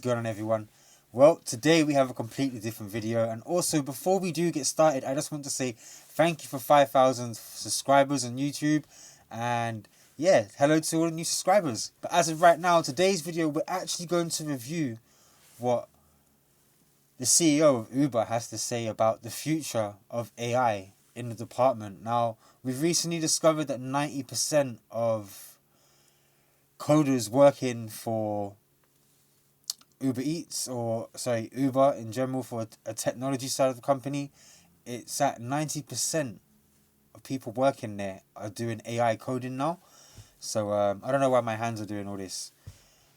going on, everyone? Well, today we have a completely different video, and also before we do get started, I just want to say thank you for 5,000 subscribers on YouTube, and yeah, hello to all the new subscribers. But as of right now, today's video, we're actually going to review what the CEO of Uber has to say about the future of AI in the department. Now, we've recently discovered that 90% of coders working for Uber in general, for a technology side of the company, it's at 90% of people working there are doing AI coding now. So I don't know why my hands are doing all this.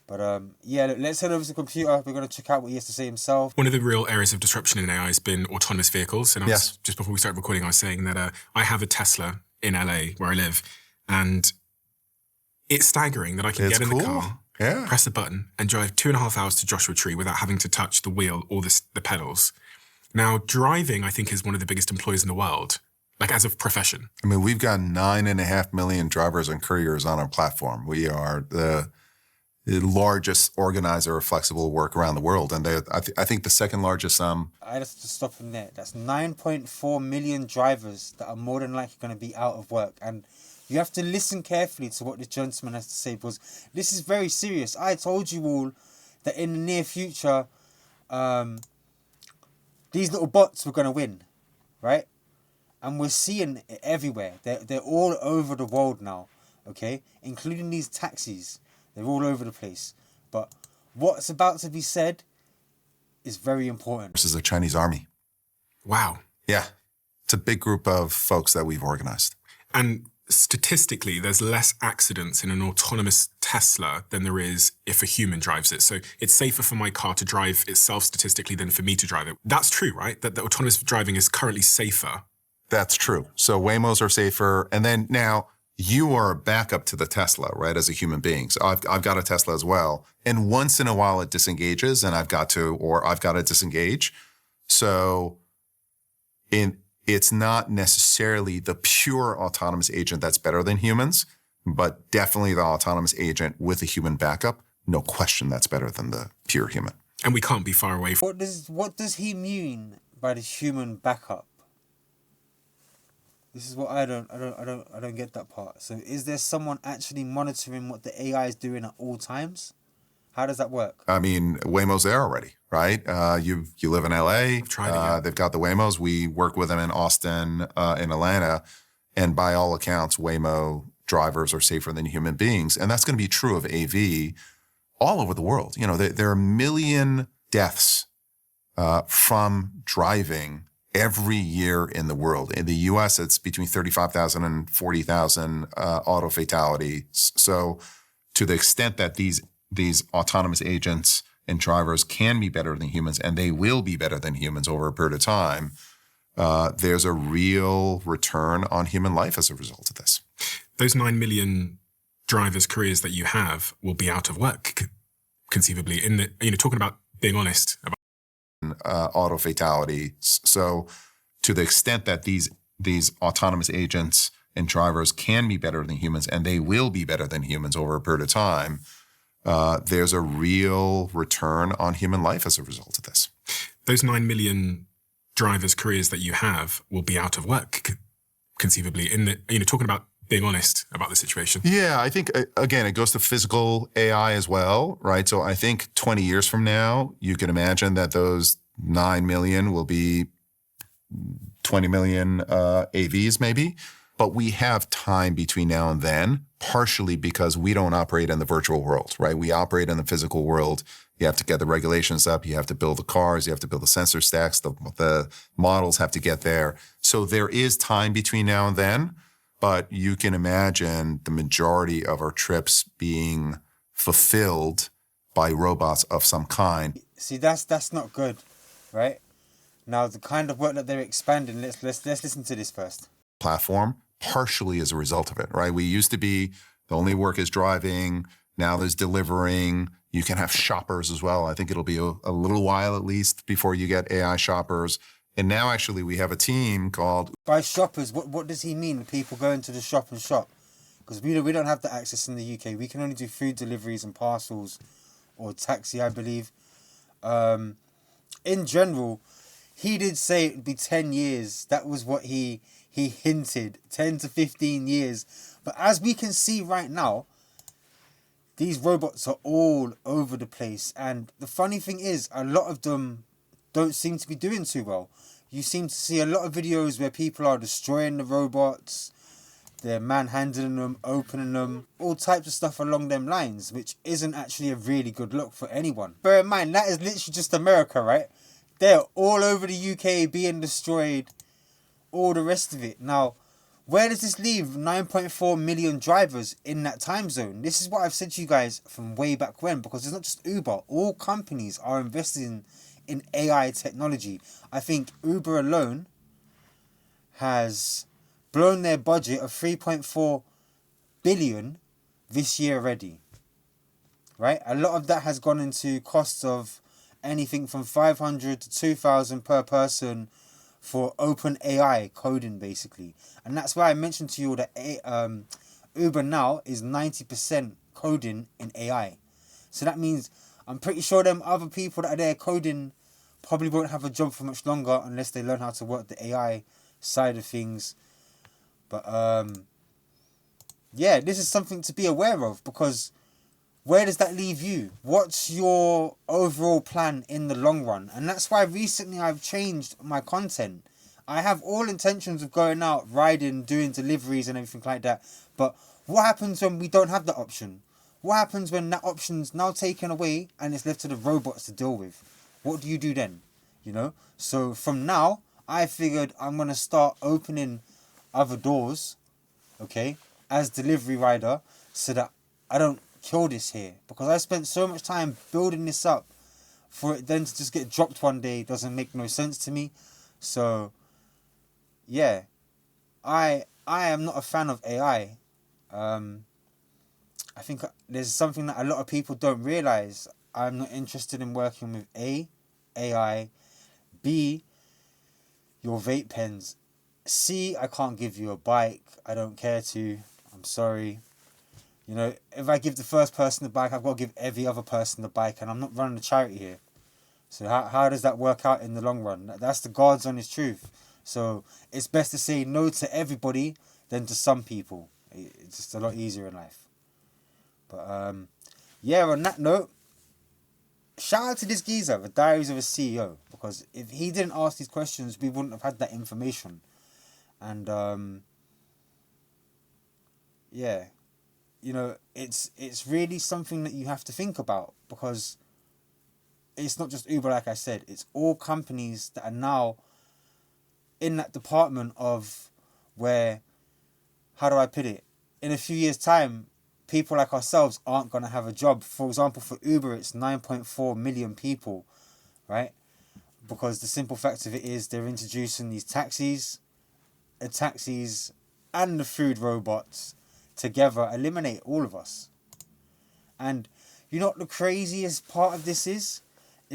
But yeah, look, let's head over to the computer. We're going to check out what he has to say himself. One of the real areas of disruption in AI has been autonomous vehicles. And just before we started recording, I was saying that I have a Tesla in LA where I live. And it's staggering that I can get in the car, press the button, and drive 2.5 hours to Joshua Tree without having to touch the wheel or the pedals. Now, driving, I think, is one of the biggest employers in the world, like as a profession. I mean, we've got 9.5 million drivers and couriers on our platform. We are the largest organizer of flexible work around the world. And I think the second largest... I just to stop from there. That's 9.4 million drivers that are more than likely going to be out of work. And you have to listen carefully to what the gentleman has to say, because this is very serious. I told you all that in the near future, these little bots were going to win, right? And we're seeing it everywhere. They're all over the world now, okay? Including these taxis. They're all over the place. But what's about to be said is very important. This is the Chinese army. Wow. Yeah. It's a big group of folks that we've organized. And statistically, there's less accidents in an autonomous Tesla than there is if a human drives it. So it's safer for my car to drive itself statistically than for me to drive it. That's true, right? That the autonomous driving is currently safer. That's true. So Waymos are safer. And then now you are a backup to the Tesla, right, as a human being. So I've got a Tesla as well. And once in a while it disengages and I've got to disengage. So it's not necessarily the pure autonomous agent that's better than humans, but definitely the autonomous agent with a human backup. No question that's better than the pure human. And we can't be far away from... What does he mean by the human backup? This is what I don't get that part. So is there someone actually monitoring what the AI is doing at all times? How does that work? I mean, Waymo's there already, right? You live in LA. They've got the Waymos. We work with them in Austin, in Atlanta. And by all accounts, Waymo drivers are safer than human beings. And that's going to be true of AV all over the world. You know, there are 1 million deaths from driving every year in the world. In the US, it's between 35,000 and 40,000 auto fatalities. So to the extent that these autonomous agents and drivers can be better than humans, and they will be better than humans over a period of time, there's a real return on human life as a result of this. Those 9 million drivers' careers that you have will be out of work, conceivably. Talking about being honest about auto fatalities. So to the extent that these autonomous agents and drivers can be better than humans, and they will be better than humans over a period of time, there's a real return on human life as a result of this. Those 9 million drivers' careers that you have will be out of work, conceivably. Talking about being honest about the situation. Yeah, I think, again, it goes to physical AI as well, right? So I think 20 years from now, you can imagine that those 9 million will be 20 million AVs maybe. But we have time between now and then, partially because we don't operate in the virtual world, right? We operate in the physical world. You have to get the regulations up. You have to build the cars. You have to build the sensor stacks. The models have to get there. So there is time between now and then. But you can imagine the majority of our trips being fulfilled by robots of some kind. See, that's not good, right? Now, the kind of work that they're expanding, let's listen to this first. Platform, partially as a result of it, right? We used to be the only work is driving. Now there's delivering. You can have shoppers as well. I think it'll be a little while at least before you get AI shoppers. And now actually we have a team called... By shoppers, what does he mean? People going to the shop and shop? Because we don't have the access in the UK. We can only do food deliveries and parcels or taxi, I believe. In general, he did say it would be 10 years. That was what he hinted, 10 to 15 years. But as we can see right now, these robots are all over the place. And the funny thing is, a lot of them don't seem to be doing too well. You seem to see a lot of videos where people are destroying the robots, they're manhandling them, opening them, all types of stuff along them lines, which isn't actually a really good look for anyone. Bear in mind, that is literally just America, right? They're all over the UK being destroyed, all the rest of it. Now, where does this leave 9.4 million drivers in that time zone? This is what I've said to you guys from way back when, because it's not just Uber. All companies are investing in AI technology. I think Uber alone has blown their budget of 3.4 billion this year already. Right? A lot of that has gone into costs of anything from 500 to 2,000 per person for open AI coding, basically. And that's why I mentioned to you that Uber now is 90% coding in AI. So that means I'm pretty sure them other people that are there coding probably won't have a job for much longer unless they learn how to work the AI side of things. But yeah, this is something to be aware of, because where does that leave you? What's your overall plan in the long run? And that's why recently I've changed my content. I have all intentions of going out, riding, doing deliveries and everything like that. But what happens when we don't have that option? What happens when that option's now taken away and it's left to the robots to deal with? What do you do then? You know? So from now, I figured I'm going to start opening other doors, okay, as delivery rider, so that I don't kill this here, because I spent so much time building this up for it then to just get dropped one day doesn't make no sense to me. So yeah, I am not a fan of AI. I think there's something that a lot of people don't realize. I'm not interested in working with AI, B, your vape pens, C, I can't give you a bike, I don't care to, I'm sorry. You know, if I give the first person the bike, I've got to give every other person the bike, and I'm not running a charity here. So how does that work out in the long run? That's the God's honest truth. So it's best to say no to everybody than to some people. It's just a lot easier in life. But yeah, on that note, shout out to this geezer, the Diaries of a CEO, because if he didn't ask these questions, we wouldn't have had that information. And yeah, you know, it's really something that you have to think about, because it's not just Uber, like I said. It's all companies that are now in that department of where, how do I put it? In a few years' time, people like ourselves aren't going to have a job. For example, for Uber, it's 9.4 million people, right? Because the simple fact of it is they're introducing these taxis and the food robots together eliminate all of us. And you know what the craziest part of this is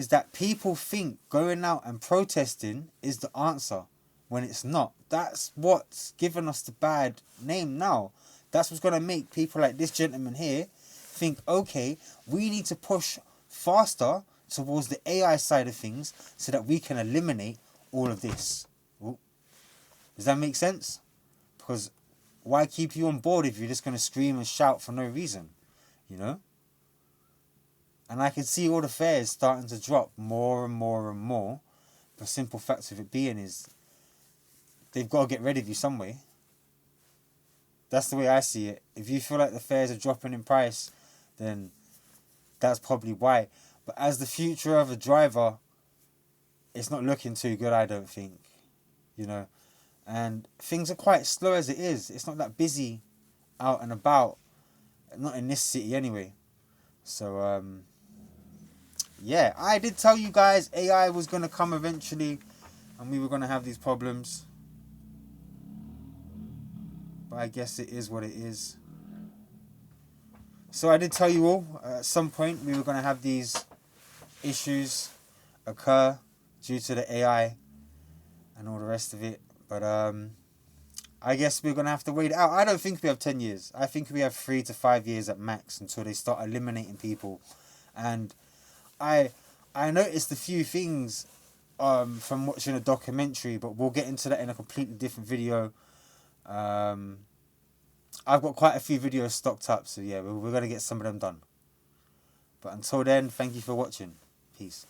that people think going out and protesting is the answer when it's not. That's what's given us the bad name now. That's what's going to make people like this gentleman here think, okay, we need to push faster towards the AI side of things so that we can eliminate all of this. Ooh. Does that make sense? Because why keep you on board if you're just going to scream and shout for no reason? You know? And I can see all the fares starting to drop more and more and more. The simple fact of it being is they've got to get rid of you some way. That's the way I see it. If you feel like the fares are dropping in price, then that's probably why. But as the future of a driver, it's not looking too good, I don't think. You know? And things are quite slow as it is. It's not that busy out and about. Not in this city anyway. So, yeah. I did tell you guys AI was going to come eventually. And we were going to have these problems. But I guess it is what it is. So I did tell you all, at some point we were going to have these issues occur due to the AI and all the rest of it. But I guess we're going to have to wait it out. I don't think we have 10 years. I think we have 3 to 5 years at max until they start eliminating people. And I I noticed a few things from watching a documentary, but we'll get into that in a completely different video. I've got quite a few videos stocked up, so yeah, we're going to get some of them done. But until then, thank you for watching. Peace.